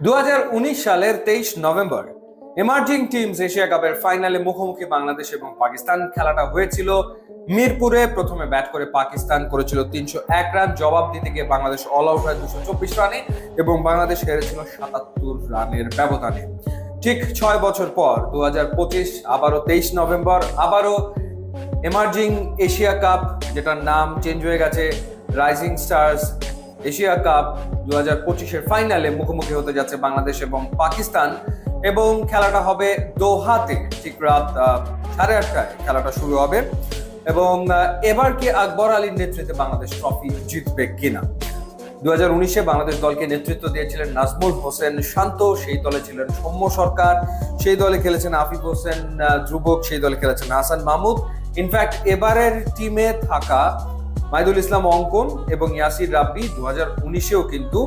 2019 সালের 23 November emerging teams Asia কাপের ফাইনালে মুখোমুখি বাংলাদেশ এবং পাকিস্তান। খেলাটা হয়েছিল মিরপুরে। প্রথমে ব্যাট করে পাকিস্তান করেছিল 301 রান, জবাব দিতে গিয়ে বাংলাদেশ অল আউট হয় 224 রানে এবং বাংলাদেশ হেরেছিল 77 রানের ব্যবধানে। ঠিক 6 বছর পর 2025 আবারও 23 নভেম্বর, আবারও এমার্জিং এশিয়া কাপ, যেটার নাম চেঞ্জ হয়ে গেছে রাইজিং স্টার্স এশিয়া কাপ 2025-এর ফাইনালে মুখোমুখি হতে যাচ্ছে বাংলাদেশ এবং পাকিস্তান। এবং খেলাটা হবে দোহাতে। ঠিক রাত 8:30টায় খেলাটা শুরু হবে। এবং এবার কি আকবর আলীর নেতৃত্বে বাংলাদেশ ট্রফি জিতবে কিনা? 2019-এ বাংলাদেশ দলকে নেতৃত্ব দিয়েছিলেন নাজমুল হোসেন শান্ত, সেই দলে ছিলেন সৌম্য সরকার, সেই দলে খেলেছেন আফিফ হোসেন ধ্রুবক, সেই দলে খেলেছেন হাসান মাহমুদ। ইনফ্যাক্ট এবারের টিমে থাকা মাহিদুল ইসলাম অঙ্কন এবং ইয়াসির রাব্বি 2019-এও কিন্তু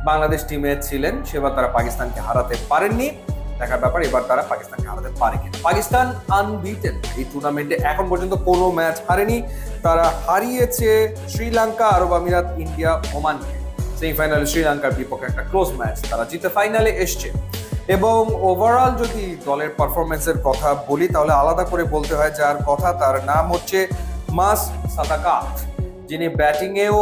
বাংলাদেশ টিমে ছিলেন। সেবার তারা পাকিস্তানকে হারাতে পারেননি। দেখার ব্যাপার এবার তারা পাকিস্তানকে হারাতে পারে কিনা। পাকিস্তান আনবিটেন এই টুর্নামেন্টে, এখন পর্যন্ত কোনো ম্যাচ হারেনি। তারা হারিয়েছে শ্রীলঙ্কা, আরব আমিরাত, ইন্ডিয়া, ওমানকে। সেমিফাইনালে শ্রীলঙ্কার বিপক্ষে একটা ক্লোজ ম্যাচ তারা জিতে ফাইনালে এসছে। এবং ওভারঅল যদি দলের পারফরমেন্সের কথা বলি তাহলে আলাদা করে বলতে হয় যার কথা, তার নাম হচ্ছে মাস সাদাকাত, যিনি ব্যাটিংয়েও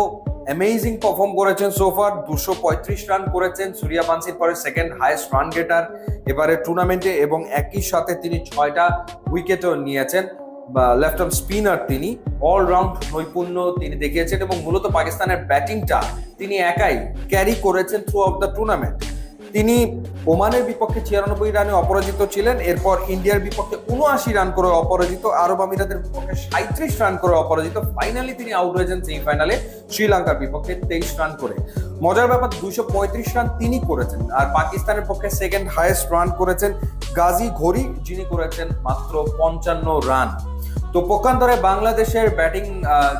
অ্যামেজিং পারফর্ম করেছেন। সোফার 235 রান করেছেন, সূর্যবংশীর পরে সেকেন্ড হাইয়েস্ট রান গেটার এবারে টুর্নামেন্টে, এবং একই সাথে তিনি 6টা উইকেটও নিয়েছেন। লেফট আর্ম স্পিনার, তিনি অলরাউন্ড নৈপুণ্য তিনি দেখিয়েছেন এবং মূলত পাকিস্তানের ব্যাটিংটা তিনি একাই ক্যারি করেছেন থ্রু আউট দ্য টুর্নামেন্ট। তিনি ওমানের বিপক্ষে 96 রানে অপরাজিত ছিলেন, এরপর ইন্ডিয়ার বিপক্ষে 79 রান করে অপরাজিত, আরব আমিরাতের বিপক্ষে 37 রান করে অপরাজিত। ফাইনালি তিনি আউট হয়েছেন সেমিফাইনালে শ্রীলঙ্কার বিপক্ষে 23 রান করে। মজার ব্যাপার, 235 রান তিনি করেছেন, আর পাকিস্তানের পক্ষে সেকেন্ড হাইয়েস্ট রান করেছেন গাজী ঘড়ি, যিনি করেছেন মাত্র 55 রান। তো পক্ষান্তরে বাংলাদেশের ব্যাটিং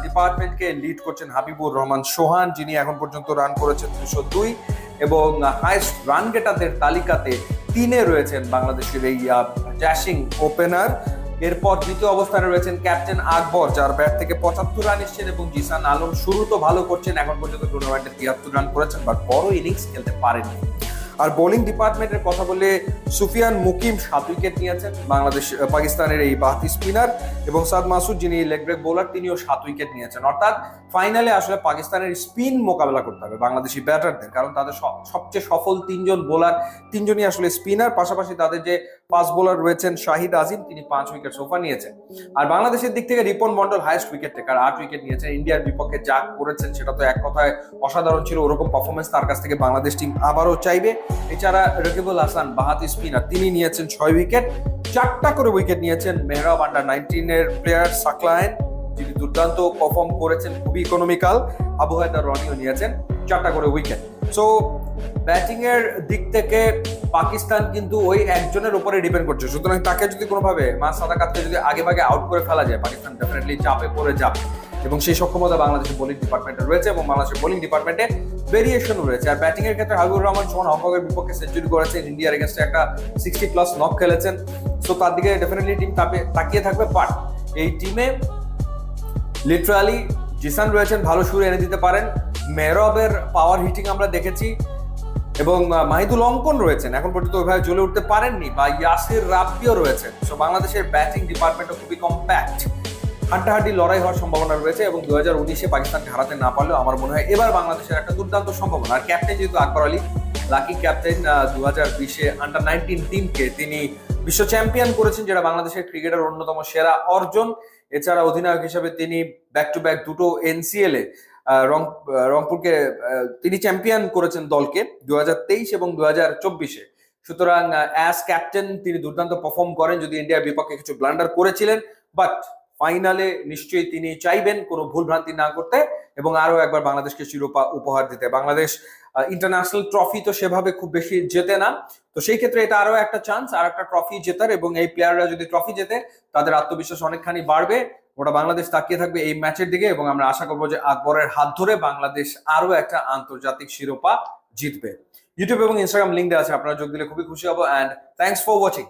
ডিপার্টমেন্টকে লিড করছেন হাবিবুর রহমান সোহান, যিনি এখন পর্যন্ত রান করেছেন 202 এবং হাইয়েস্ট রান গেটারদের তালিকাতে 3-এ রয়েছেন বাংলাদেশের এই জ্যাশিং ওপেনার। এরপর দ্বিতীয় অবস্থানে রয়েছেন ক্যাপ্টেন আকবর, যার ব্যাট থেকে 75 রান এসছেন, এবং জিসান আলম শুরু তো ভালো করছেন, এখন পর্যন্ত টুর্নামেন্টে 73 রান করেছেন, বাট বড় ইনিংস খেলতে পারেননি। আর বোলিং ডিপার্টমেন্টের কথা বললে সুফিয়ান মুকিম 7 উইকেট নিয়েছেন, পাকিস্তানের এই বাহাতি স্পিনার, এবং সাদ মাসুদ, যিনি লেগ ব্রেক বোলার, তিনিও 7 উইকেট নিয়েছেন। অর্থাৎ ফাইনালে আসলে পাকিস্তানের স্পিন মোকাবেলা করতে হবে বাংলাদেশি ব্যাটারদের, কারণ তাদের সবচেয়ে সফল 3জন বোলার, 3জনই আসলে স্পিনার। পাশাপাশি তাদের যে ফাস্ট বোলার রয়েছেন শাহিদ আজিম, তিনি 5 উইকেট সোফা নিয়েছেন। আর বাংলাদেশের দিক থেকে Ripon Mondal highest wicket taker, 8 wicket নিয়েছেন। ইন্ডিয়ার বিপক্ষে যা করেছেন সেটা তো এক কথায় অসাধারণ ছিল, ওরকম পারফরমেন্স তার কাছ থেকে বাংলাদেশ টিম আবারও চাইবে। এছাড়া রকিবুল হাসান বাহাতি স্পিনার, তিনি নিয়েছেন 6 উইকেট। 4টা করে উইকেট নিয়েছেন মেহরাব আন্ডার 19-এর প্লেয়ার সাকলায়েন, যিনি দুর্দান্ত পারফর্ম করেছেন, খুবই ইকোনমিক্যাল। আবু হায়দার রনিও নিয়েছেন 4টা করে উইকেট। সো ব্যাটিং এর দিক থেকে পাকিস্তান কিন্তু ওই একজনের উপরে ডিপেন্ড করছে, সুতরাং তাকে যদি কোনোভাবে মাস সাদাকাতকে যদি আগে ভাগে আউট করে ফেলা যায়, পাকিস্তান ডেফিনেটলি চাপে পড়ে যাবে। এবং সেই সক্ষমতা বাংলাদেশের বোলিং ডিপার্টমেন্টে রয়েছে, এবং বাংলাদেশের বোলিং ডিপার্টমেন্টে ভেরিয়েশন রয়েছে। আর ব্যাটিং এর ক্ষেত্রে হাবিবুর রহমান সোহান হংকংয়ের বিপক্ষে সেঞ্চুরি করেছেন, ইন্ডিয়ার এগেনস্টে একটা 60+ নক খেলেছেন। সো তার দিকে ডেফিনেটলি টিম তাকিয়ে থাকবে। বাট এই টিমে লিটারালি জিসান রয়েছেন, ভালো সুর এনে দিতে পারেন। মেহরাবের পাওয়ার হিটিং আমরা দেখেছি, এবং মাহিদুল অঙ্কন রয়েছেন, এখন পর্যন্ত ওইভাবে জ্বলে উঠতে পারেননি, বা ইয়াসির রাব্বিও রয়েছেন। সো বাংলাদেশের ব্যাটিং ডিপার্টমেন্টও খুবই কম্প্যাক্ট, হাড্ডাহাড্ডি লড়াই হওয়ার সম্ভাবনা রয়েছে। এবং 2019-এ পাকিস্তানকে হারাতে না পারলেও আমার মনে হয় এবার বাংলাদেশের একটা দুর্দান্ত সম্ভাবনা। আর ক্যাপ্টেন যেহেতু Akbar Ali, lucky captain, 2020-এ under 19 টিমকে তিনি বিশ্ব চ্যাম্পিয়ন করেছেন, যেটা বাংলাদেশের ক্রিকেটের অন্যতম সেরা অর্জন। এছাড়া অধিনায়ক হিসেবে তিনি ব্যাক টু ব্যাক 2টো NCL-এ রংপুরকে তিনি চ্যাম্পিয়ন করেছেন দলকে 2023 এবং 2024-এ। সুতরাং অ্যাজ ক্যাপ্টেন তিনি দুর্দান্ত পারফর্ম করেন, যদি ইন্ডিয়ার বিপক্ষে কিছু ব্লান্ডার করেছিলেন, বাট ফাইনালে নিশ্চয়ই তিনি চাইবেন কোনো ভুলভ্রান্তি না করতে এবং আরো একবার বাংলাদেশকে শিরোপা উপহার দিতে। বাংলাদেশ ইন্টারন্যাশনাল ট্রফি তো সেভাবে খুব বেশি জেতে না, তো সেই ক্ষেত্রে এটা আরো একটা চান্স আর একটা ট্রফি জেতার, এবং এই প্লেয়াররা যদি ট্রফি জেতে তাদের আত্মবিশ্বাস অনেকখানি বাড়বে। ওটা বাংলাদেশ তাকিয়ে থাকবে এই ম্যাচের দিকে, এবং আমরা আশা করবো যে আকবরের হাত ধরে বাংলাদেশ আরো একটা আন্তর্জাতিক শিরোপা জিতবে। ইউটিউব এবং ইনস্টাগ্রাম লিঙ্ক দেওয়া আছে, আপনারা যোগ দিলে খুবই খুশি হবো। And thanks for watching.